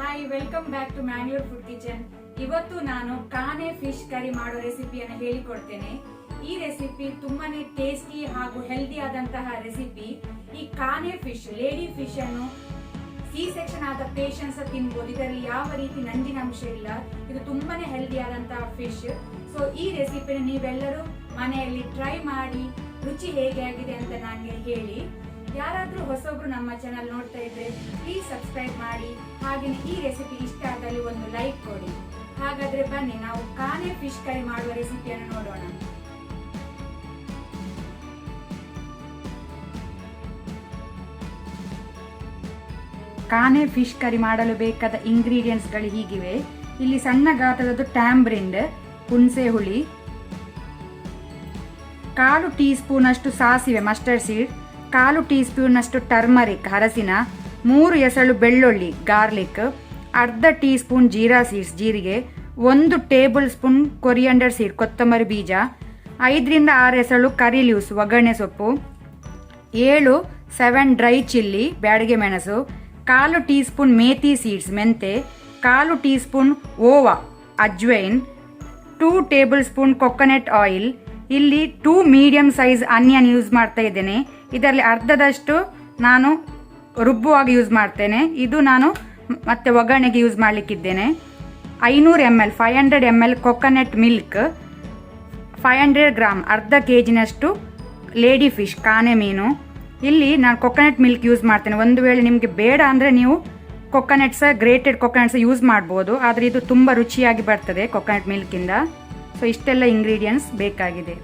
Hi, welcome back to Mangalore food kitchen. ಇವತ್ತು ನಾನು ಕಾನೆ fish curry ಮಾಡೋ ರೆಸಿಪಿಯನ್ನು ಹೇಳಿಕೊಡ್ತೇನೆ. ಈ ರೆಸಿಪಿ ತುಂಬಾನೇ ಟೇಸ್ಟಿ ಹಾಗೂ ಹೆಲ್ದಿ ಆದಂತಹ ರೆಸಿಪಿ. ಈ ಕಾನೆ ಫಿಶ್, ಲೇಡಿ ಫಿಶ್ ಅನ್ನು ಸಿ ಸೆಕ್ಷನ್ ಆದ ಪೇಷಂಟ್ಸ್ ತಿನ್ಬಹುದು. ಇದರಲ್ಲಿ ಯಾವ ರೀತಿ ನಂಜಿನ ಅಂಶ ಇಲ್ಲ. ಇದು ತುಂಬಾನೇ ಹೆಲ್ದಿ ಆದಂತಹ ಫಿಶ್. ಸೊ ಈ ರೆಸಿಪಿನ ನೀವೆಲ್ಲರೂ ಮನೆಯಲ್ಲಿ ಟ್ರೈ ಮಾಡಿ ರುಚಿ ಹೇಗೆ ಆಗಿದೆ ಅಂತ ನನಗೆ ಹೇಳಿ. ಯಾರಾದ್ರೂ ಹೊಸೊಬ್ರು ನಮ್ಮ ಚಾನಲ್ ನೋಡ್ತಾ ಇದ್ರೆ ಪ್ಲೀಸ್ ಸಬ್ಸ್ಕ್ರೈಬ್ ಮಾಡಿ. ಹಾಗೇನೆ ಈ ರೆಸಿಪಿ ಇಷ್ಟ ಆದಲ್ಲಿ ಒಂದು ಲೈಕ್ ಕೊಡಿ. ಹಾಗಾದ್ರೆ ಬನ್ನಿ ನಾವು ಕಾನೆ ಫಿಶ್ ಕರಿ ಮಾಡುವ ರೆಸಿಪಿಯನ್ನು ನೋಡೋಣ. ಕಾನೆ ಫಿಶ್ ಕರಿ ಮಾಡಲು ಬೇಕಾದ ಇಂಗ್ರೀಡಿಯೆಂಟ್ಸ್ ಗಳು ಹೀಗಿವೆ. ಇಲ್ಲಿ ಸಣ್ಣ ಗಾತ್ರದ ಟ್ಯಾಂಬ್ರಿಂಡ್, ಹುಣಸೆ ಹುಳಿ, 1/4 ಟೀ ಸ್ಪೂನ್ ಅಷ್ಟು ಸಾಸಿವೆ ಮಸ್ಟರ್ಡ್ ಸೀಡ್, 1/4 ಟೀ ಸ್ಪೂನ್ ಅಷ್ಟು ಟರ್ಮರಿಕ್ ಹರಸಿನ, 3 ಎಸಳು ಬೆಳ್ಳುಳ್ಳಿ ಗಾರ್ಲಿಕ್, ಅರ್ಧ ಟೀ ಸ್ಪೂನ್ ಜೀರಾ ಸೀಡ್ಸ್ ಜೀರಿಗೆ, 1 ಟೇಬಲ್ ಸ್ಪೂನ್ ಕೊರಿಯಾಂಡರ್ ಸೀಡ್ ಕೊತ್ತಂಬರಿ ಬೀಜ, 5 ರಿಂದ 6 ಎಸಳು ಕರಿ ಲೀವ್ಸ್ ಒಗ್ಗರಣೆ ಸೊಪ್ಪು, 7 ಡ್ರೈ ಚಿಲ್ಲಿ ಬ್ಯಾಡಗೆ ಮೆಣಸು, 1/4 ಟೀ ಸ್ಪೂನ್ ಮೇಥಿ ಸೀಡ್ಸ್ ಮೆಂತೆ, 1/4 ಟೀ ಸ್ಪೂನ್ ಓವಾ ajwain, 2 tablespoon coconut oil. ಇಲ್ಲಿ 2 ಮೀಡಿಯಂ ಸೈಜ್ ಆನಿಯನ್ ಯೂಸ್ ಮಾಡ್ತಾ ಇದ್ದೇನೆ. ಇದರಲ್ಲಿ ಅರ್ಧದಷ್ಟು ನಾನು ರುಬ್ಬುವಾಗ ಯೂಸ್ ಮಾಡ್ತೇನೆ. ಇದು ನಾನು ಮತ್ತೆ ಒಗ್ಗರಣೆಗೆ ಯೂಸ್ ಮಾಡಲಿಕ್ಕಿದ್ದೇನೆ. 500 ml ಕೊಕೊನಟ್ ಮಿಲ್ಕ್, 500 ಗ್ರಾಮ್ ಅರ್ಧ ಕೆಜಿನಷ್ಟು ಲೇಡಿ ಫಿಶ್ ಕಾನೆ ಮೀನು. ಇಲ್ಲಿ ನಾನು ಕೊಕೊನಟ್ ಮಿಲ್ಕ್ ಯೂಸ್ ಮಾಡ್ತೇನೆ. ಒಂದು ವೇಳೆ ನಿಮಗೆ ಬೇಡ ಅಂದರೆ ನೀವು ಗ್ರೇಟೆಡ್ ಕೊಕೊನಟ್ಸ್ ಯೂಸ್ ಮಾಡ್ಬೋದು. ಆದರೆ ಇದು ತುಂಬ ರುಚಿಯಾಗಿ ಬರ್ತದೆ ಕೊಕೊನಟ್ ಮಿಲ್ಕಿಂದ. ಸೊ ಇಷ್ಟೆಲ್ಲ ಇಂಗ್ರೀಡಿಯೆಂಟ್ಸ್ ಬೇಕಾಗಿದೆ.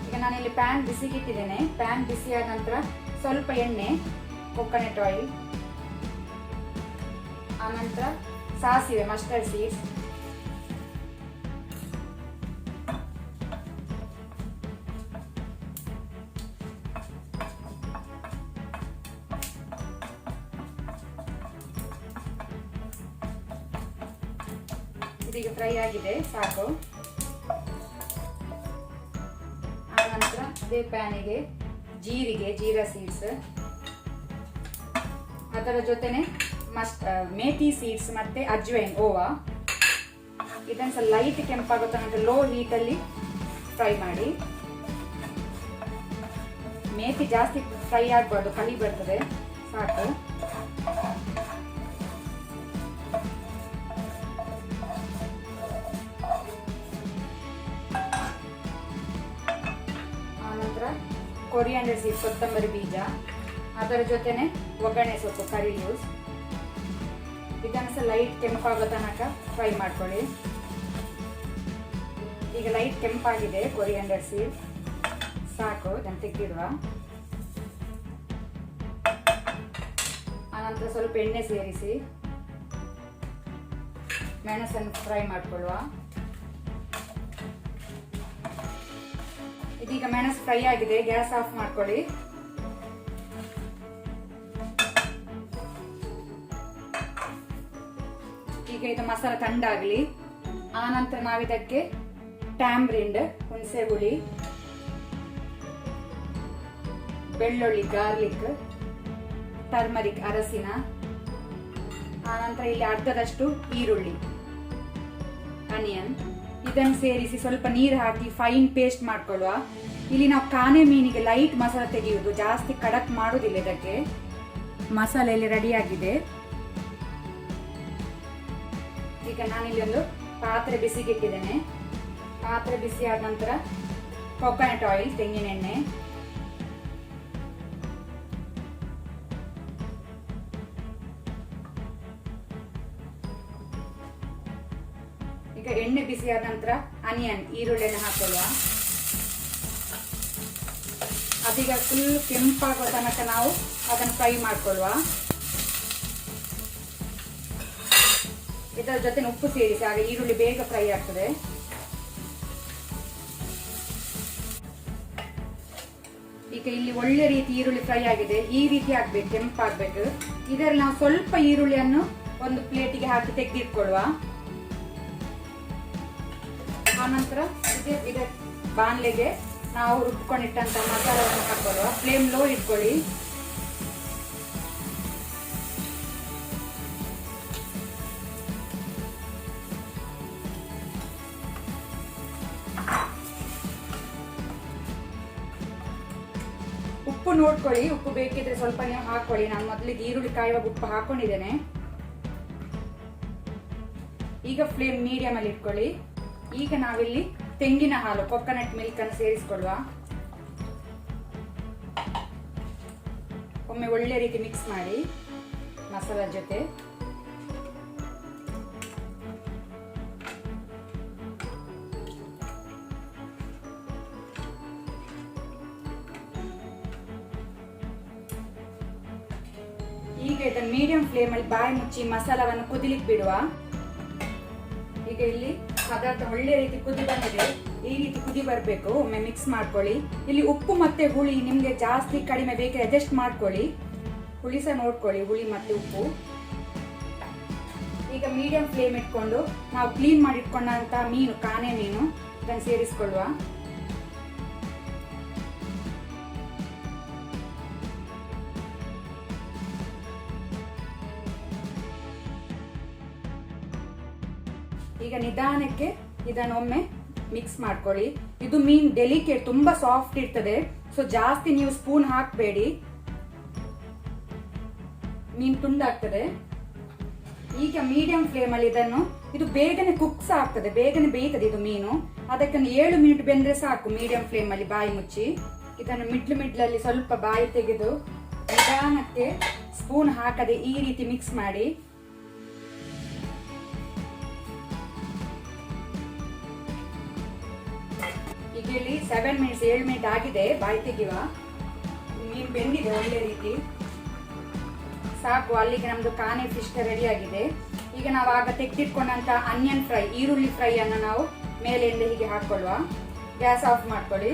ಈಗ ನಾನಿಲ್ಲಿ ಪ್ಯಾನ್ ಬಿಸಿಗಿಟ್ಟಿದ್ದೇನೆ. ಪ್ಯಾನ್ ಬಿಸಿಯಾದ ನಂತರ ಸ್ವಲ್ಪ ಎಣ್ಣೆ, ಕೊಕೊನಟ್ ಆಯಿಲ್, ಆನಂತರ ಸಾಸಿವೆ ಮಸ್ಟರ್ಡ್ ಸೀಡ್ಸ್, ಇದೀಗ ಫ್ರೈ ಆಗಿದೆ, ಸಾಕು. ಆನಂತರ ಅದೇ ಪ್ಯಾನಿಗೆ ಜೀರಾ ಸೀಡ್ಸ್, ಅದರ ಜೊತೆನೆ ಮೇಥಿ ಸೀಡ್ಸ್ ಮತ್ತೆ ಅಜ್ವೈನ್ ಓವಾ. ಇದನ್ನು ಸ್ವಲ್ಪ ಲೈಟ್ ಕೆಂಪಾಗೋ ತನಕ ಲೋ ಹೀಟಲ್ಲಿ ಫ್ರೈ ಮಾಡಿ. ಮೇಥಿ ಜಾಸ್ತಿ ಫ್ರೈ ಆಗಬಾರ್ದು, ಕಹಿ ಬರ್ತದೆ, ಸಾಕು. ಕೊರಿಯಾಂಡರ್ ಸೀಡ್ ಕೊತ್ತಂಬರಿ ಬೀಜ, ಅದರ ಜೊತೆನೆ ಒಗ್ಗರಣೆ ಸೊಪ್ಪು ಕರಿ ಲೀವ್ಸ್. ಇದನ್ನು ಸಹ ಲೈಟ್ ಕೆಂಪಾಗೋ ತನಕ ಫ್ರೈ ಮಾಡ್ಕೊಳ್ಳಿ. ಈಗ ಲೈಟ್ ಕೆಂಪಾಗಿದೆ ಕೊರಿಯಾಂಡರ್ ಸೀಡ್, ಸಾಕು. ಇದನ್ನು ತೆಗೆದಿಡುವ. ಆನಂತರ ಸ್ವಲ್ಪ ಎಣ್ಣೆ ಸೇರಿಸಿ ಮೆಣಸನ್ನು ಫ್ರೈ ಮಾಡ್ಕೊಳ್ಳುವ. ಇದೀಗ ಮೆಣಸು ಫ್ರೈ ಆಗಿದೆ, ಗ್ಯಾಸ್ ಆಫ್ ಮಾಡ್ಕೊಳ್ಳಿ. ಈಗ ಇದು ಮಸಾಲ ತಣ್ಣಗಾಗಲಿ. ಆನಂತರ ನಾವಿದಕ್ಕೆ ಟ್ಯಾಂಬ್ರಿಂಡ್, ಹುಣಸೆ ಹುಳಿ, ಬೆಳ್ಳುಳ್ಳಿ ಗಾರ್ಲಿಕ್, ಟರ್ಮರಿಕ್ ಅರಸಿನ, ಆನಂತರ ಇಲ್ಲಿ ಅರ್ಧದಷ್ಟು ಈರುಳ್ಳಿ ಆನಿಯನ್, ಇದನ್ನು ಸೇರಿಸಿ ಸ್ವಲ್ಪ ನೀರು ಹಾಕಿ ಫೈನ್ ಪೇಸ್ಟ್ ಮಾಡ್ಕೊಳ್ಳುವ. ಇಲ್ಲಿ ನಾವು ಕಾನೆ ಮೀನಿಗೆ ಲೈಟ್ ಮಸಾಲೆ ತೆಗೆಯುವುದು, ಜಾಸ್ತಿ ಕಡಕ್ ಮಾಡುವುದಿಲ್ಲ. ಇದಕ್ಕೆ ಮಸಾಲೆ ಇಲ್ಲಿ ರೆಡಿಯಾಗಿದೆ. ಈಗ ನಾನಿಲ್ಲಿ ಒಂದು ಪಾತ್ರೆ ಬಿಸಿಗಿಟ್ಟಿದ್ದೇನೆ. ಪಾತ್ರೆ ಬಿಸಿ ಆದ ನಂತರ ಕೊಕೊನಟ್ ಆಯಿಲ್, ತೆಂಗಿನ ಎಣ್ಣೆ, ಈಗ ಎಣ್ಣೆ ಬಿಸಿ ಆದ ನಂತರ ಈರುಳ್ಳಿಯನ್ನು ಹಾಕೊಳ್ಳುವ. ಅದೀಗ ಫುಲ್ ಕೆಂಪಾಗೋ ತನಕ ನಾವು ಅದನ್ನು ಫ್ರೈ ಮಾಡ್ಕೊಳ್ಳುವ. ಇದರ ಜೊತೆ ಉಪ್ಪು ಸೇರಿಸಿ, ಆಗ ಈರುಳ್ಳಿ ಬೇಗ ಫ್ರೈ ಆಗ್ತದೆ. ಈಗ ಇಲ್ಲಿ ಒಳ್ಳೆ ರೀತಿ ಈರುಳ್ಳಿ ಫ್ರೈ ಆಗಿದೆ. ಈ ರೀತಿ ಆಗ್ಬೇಕು, ಕೆಂಪಾಗಬೇಕು. ಇದರಲ್ಲಿ ನಾವು ಸ್ವಲ್ಪ ಈರುಳ್ಳಿಯನ್ನು ಒಂದು ಪ್ಲೇಟಿಗೆ ಹಾಕಿ ತೆಗೆದಿಟ್ಕೊಳ್ಳುವ. ಆನಂತರ ಇದೇ ಬಾಣಲೆಗೆ ನಾವು ರುಬ್ಕೊಂಡಿಟ್ಟಂತ ಮಸಾಲವನ್ನು ಹಾಕೊಳ್ಳುವ. ಫ್ಲೇಮ್ ಲೋ ಇಟ್ಕೊಳ್ಳಿ. ನೋಡ್ಕೊಳ್ಳಿ, ಉಪ್ಪು ಬೇಕಿದ್ರೆ ಸ್ವಲ್ಪ ನೀವು ಹಾಕೊಳ್ಳಿ. ನಾನು ಮೊದಲಿಗೆ ಈರುಳ್ಳಿ ಕಾಯುವಾಗ ಉಪ್ಪು ಹಾಕೊಂಡಿದ್ದೇನೆ. ಈಗ ಫ್ಲೇಮ್ ಮೀಡಿಯಂ ಅಲ್ಲಿ ಇಟ್ಕೊಳ್ಳಿ. ಈಗ ನಾವಿಲ್ಲಿ ತೆಂಗಿನ ಹಾಲು ಕೊಕೊನಟ್ ಮಿಲ್ಕ್ ಅನ್ನು ಸೇರಿಸಿಕೊಳ್ಳುವ. ಒಮ್ಮೆ ಒಳ್ಳೆ ರೀತಿ ಮಿಕ್ಸ್ ಮಾಡಿ ಮಸಾಲಾ ಜೊತೆ. ಈಗ ಇದನ್ನು ಮೀಡಿಯಂ ಫ್ಲೇಮ್ ಅಲ್ಲಿ ಬಾಯಿ ಮುಚ್ಚಿ ಮಸಾಲವನ್ನು ಕುದಿಲಿಕ್ಕೆ ಬಿಡುವ. ಈಗ ಇಲ್ಲಿ ಪದಾರ್ಥ ಒಳ್ಳೆ ರೀತಿ ಕುದಿ ಬಂದಿದೆ. ಈ ರೀತಿ ಕುದಿ ಬರಬೇಕು. ಒಮ್ಮೆ ಮಿಕ್ಸ್ ಮಾಡ್ಕೊಳ್ಳಿ. ಇಲ್ಲಿ ಉಪ್ಪು ಮತ್ತೆ ಹುಳಿ ನಿಮ್ಗೆ ಜಾಸ್ತಿ ಕಡಿಮೆ ಬೇಕಿದ್ರೆ ಅಡ್ಜಸ್ಟ್ ಮಾಡ್ಕೊಳ್ಳಿ. ಹುಳಿ ಸಹ ನೋಡ್ಕೊಳ್ಳಿ, ಹುಳಿ ಮತ್ತೆ ಉಪ್ಪು. ಈಗ ಮೀಡಿಯಂ ಫ್ಲೇಮ್ ಇಟ್ಕೊಂಡು ನಾವು ಕ್ಲೀನ್ ಮಾಡಿ ಇಟ್ಕೊಂಡಂತ ಮೀನು, ಕಾನೆ ಮೀನು, ಇದನ್ನು ಸೇರಿಸಿಕೊಳ್ಳುವ. ಈಗ ನಿಧಾನಕ್ಕೆ ಇದನ್ನೊಮ್ಮೆ ಮಿಕ್ಸ್ ಮಾಡ್ಕೊಳ್ಳಿ. ಇದು ಮೀನ್ ಡೆಲಿಕೇಟ್, ತುಂಬಾ ಸಾಫ್ಟ್ ಇರ್ತದೆ. ಸೊ ಜಾಸ್ತಿ ನೀವು ಸ್ಪೂನ್ ಹಾಕಬೇಡಿ, ಮೀನ್ ತುಂಡಾಗ್ತದೆ. ಈಗ ಮೀಡಿಯಂ ಫ್ಲೇಮ್ ಅಲ್ಲಿ ಇದು ಬೇಗನೆ ಕುಕ್ಸ್ ಆಗ್ತದೆ, ಬೇಗನೆ ಬೇಯ್ತದೆ ಇದು ಮೀನು. ಅದಕ್ಕೆ 7 ಮಿನಿಟ್ ಬೆಂದ್ರೆ ಸಾಕು ಮೀಡಿಯಂ ಫ್ಲೇಮ್ ಅಲ್ಲಿ ಬಾಯಿ ಮುಚ್ಚಿ. ಇದನ್ನು ಮಿಡ್ಲಲ್ಲಿ ಸ್ವಲ್ಪ ಬಾಯಿ ತೆಗೆದು ನಿಧಾನಕ್ಕೆ ಸ್ಪೂನ್ ಹಾಕದೆ ಈ ರೀತಿ ಮಿಕ್ಸ್ ಮಾಡಿ. ಈಗ ಇಲ್ಲಿ 7 ಮಿನಿಟ್ಸ್ 7 ಮಿನಿಟ್ ಆಗಿದೆ. ಬಾಯಿ ತೆಗೆಯುವ. ಮೀನು ಬೆಂದಿದೆ ಒಳ್ಳೆ ರೀತಿ, ಸಾಕು. ಅಲ್ಲಿಗೆ ನಮ್ದು ಕಾನೆ ಫಿಶ್ ರೆಡಿ ಆಗಿದೆ. ಈಗ ನಾವು ಆಗ ತೆಗೆದಿಟ್ಕೊಂಡಂತ ಆನಿಯನ್ ಫ್ರೈ, ಈರುಳ್ಳಿ ಫ್ರೈ ಅನ್ನು ನಾವು ಮೇಲೆಯಿಂದ ಹೀಗೆ ಹಾಕೊಳ್ಳುವ. ಗ್ಯಾಸ್ ಆಫ್ ಮಾಡ್ಕೊಳ್ಳಿ.